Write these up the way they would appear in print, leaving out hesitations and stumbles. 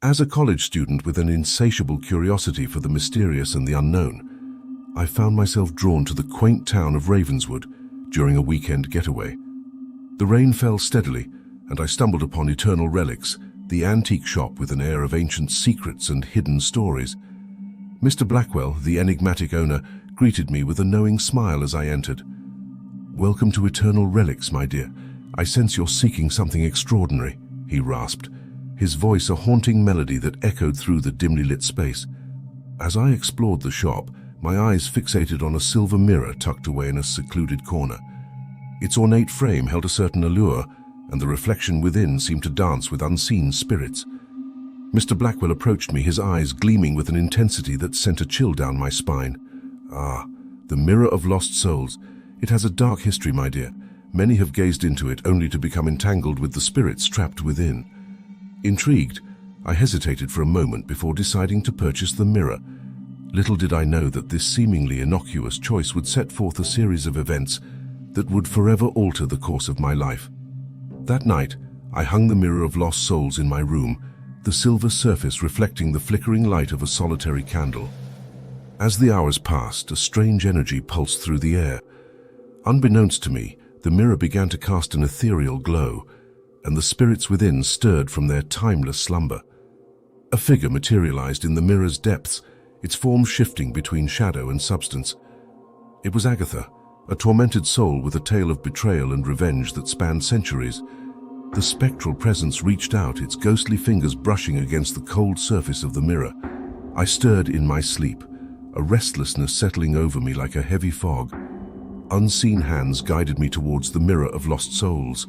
As a college student with an insatiable curiosity for the mysterious and the unknown, I found myself drawn to the quaint town of Ravenswood during a weekend getaway. The rain fell steadily, and I stumbled upon Eternal Relics, the antique shop with an air of ancient secrets and hidden stories. Mr. Blackwell, the enigmatic owner, greeted me with a knowing smile as I entered. "Welcome to Eternal Relics, my dear. I sense you're seeking something extraordinary," he rasped, his voice a haunting melody that echoed through the dimly lit space. As I explored the shop, my eyes fixated on a silver mirror tucked away in a secluded corner. Its ornate frame held a certain allure, and the reflection within seemed to dance with unseen spirits. Mr. Blackwell approached me, his eyes gleaming with an intensity that sent a chill down my spine. "Ah, the Mirror of Lost Souls. It has a dark history, my dear. Many have gazed into it only to become entangled with the spirits trapped within." Intrigued, I hesitated for a moment before deciding to purchase the mirror. Little did I know that this seemingly innocuous choice would set forth a series of events that would forever alter the course of my life. That night, I hung the Mirror of Lost Souls in my room, the silver surface reflecting the flickering light of a solitary candle. As the hours passed, a strange energy pulsed through the air. Unbeknownst to me, the mirror began to cast an ethereal glow, and the spirits within stirred from their timeless slumber. A figure materialized in the mirror's depths, its form shifting between shadow and substance. It was Agatha, a tormented soul with a tale of betrayal and revenge that spanned centuries. The spectral presence reached out, its ghostly fingers brushing against the cold surface of the mirror. I stirred in my sleep, a restlessness settling over me like a heavy fog. Unseen hands guided me towards the Mirror of Lost Souls,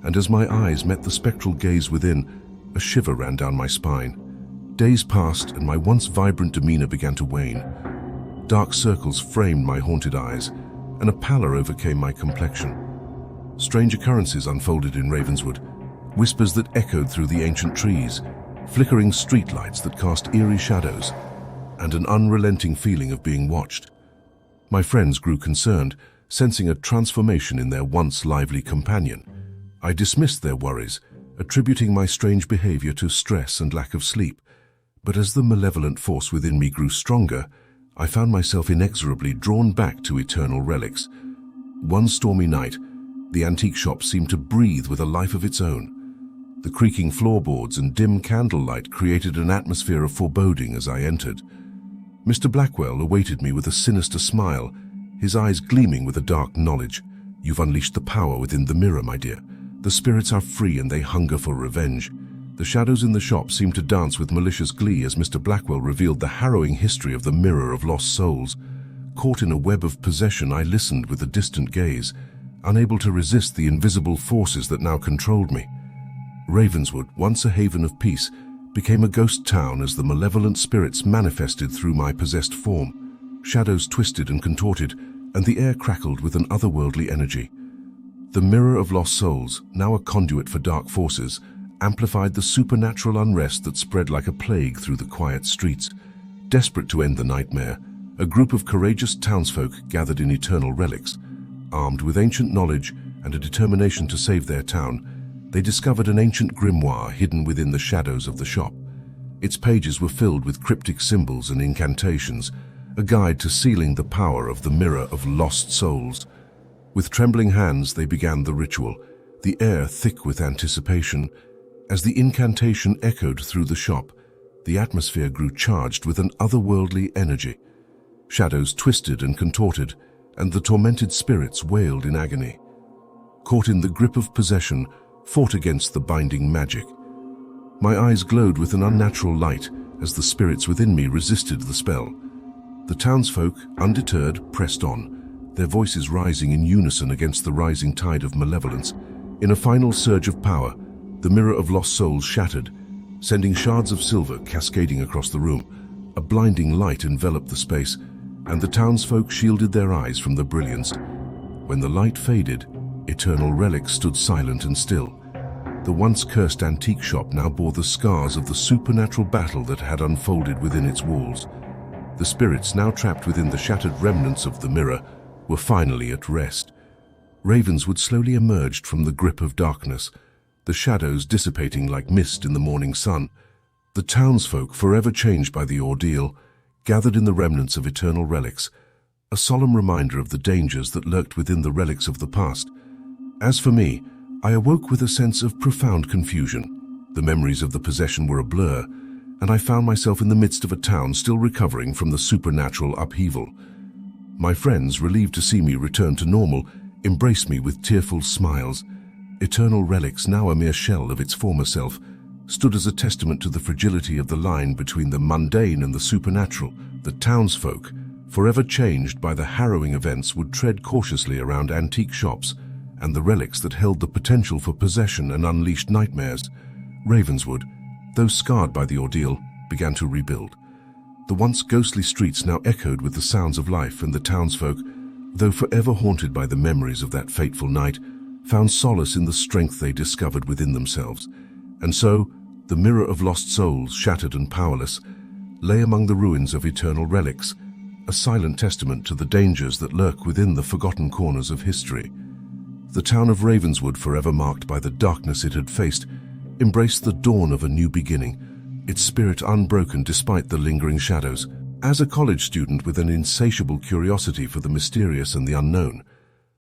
and as my eyes met the spectral gaze within, a shiver ran down my spine. Days passed, and my once vibrant demeanor began to wane. Dark circles framed my haunted eyes, and a pallor overcame my complexion. Strange occurrences unfolded in Ravenswood, whispers that echoed through the ancient trees, flickering streetlights that cast eerie shadows, and an unrelenting feeling of being watched. My friends grew concerned, sensing a transformation in their once lively companion. I dismissed their worries, attributing my strange behavior to stress and lack of sleep. But as the malevolent force within me grew stronger, I found myself inexorably drawn back to Eternal Relics. One stormy night, the antique shop seemed to breathe with a life of its own. The creaking floorboards and dim candlelight created an atmosphere of foreboding as I entered. Mr. Blackwell awaited me with a sinister smile, his eyes gleaming with a dark knowledge. "You've unleashed the power within the mirror, my dear. The spirits are free and they hunger for revenge." The shadows in the shop seemed to dance with malicious glee as Mr. Blackwell revealed the harrowing history of the Mirror of Lost Souls. Caught in a web of possession, I listened with a distant gaze, unable to resist the invisible forces that now controlled me. Ravenswood, once a haven of peace, became a ghost town as the malevolent spirits manifested through my possessed form. Shadows twisted and contorted, and the air crackled with an otherworldly energy. The Mirror of Lost Souls, now a conduit for dark forces, amplified the supernatural unrest that spread like a plague through the quiet streets. Desperate to end the nightmare, a group of courageous townsfolk gathered in Eternal Relics. Armed with ancient knowledge and a determination to save their town, they discovered an ancient grimoire hidden within the shadows of the shop. Its pages were filled with cryptic symbols and incantations, a guide to sealing the power of the Mirror of Lost Souls. With trembling hands, they began the ritual, the air thick with anticipation. As the incantation echoed through the shop, the atmosphere grew charged with an otherworldly energy. Shadows twisted and contorted, and the tormented spirits wailed in agony. Caught in the grip of possession, fought against the binding magic. My eyes glowed with an unnatural light as the spirits within me resisted the spell. The townsfolk, undeterred, pressed on, their voices rising in unison against the rising tide of malevolence. In a final surge of power, the Mirror of Lost Souls shattered, sending shards of silver cascading across the room. A blinding light enveloped the space, and the townsfolk shielded their eyes from the brilliance. When the light faded, Eternal Relics stood silent and still. The once cursed antique shop now bore the scars of the supernatural battle that had unfolded within its walls. The spirits, now trapped within the shattered remnants of the mirror, were finally at rest. Ravenswood slowly emerged from the grip of darkness, the shadows dissipating like mist in the morning sun. The townsfolk, forever changed by the ordeal, gathered in the remnants of eternal relics, a solemn reminder of the dangers that lurked within the relics of the past. As for me, I awoke with a sense of profound confusion. The memories of the possession were a blur, and I found myself in the midst of a town still recovering from the supernatural upheaval. My friends, relieved to see me return to normal, embraced me with tearful smiles. Eternal Relics, now a mere shell of its former self, stood as a testament to the fragility of the line between the mundane and the supernatural. The townsfolk, forever changed by the harrowing events, would tread cautiously around antique shops and the relics that held the potential for possession and unleashed nightmares. Ravenswood, though scarred by the ordeal, began to rebuild. The once ghostly streets now echoed with the sounds of life, and the townsfolk, though forever haunted by the memories of that fateful night, found solace in the strength they discovered within themselves. And so, the mirror of lost souls, shattered and powerless, lay among the ruins of eternal relics, a silent testament to the dangers that lurk within the forgotten corners of history. The town of Ravenswood, forever marked by the darkness it had faced, embraced the dawn of a new beginning, its spirit unbroken despite the lingering shadows. As a college student with an insatiable curiosity for the mysterious and the unknown,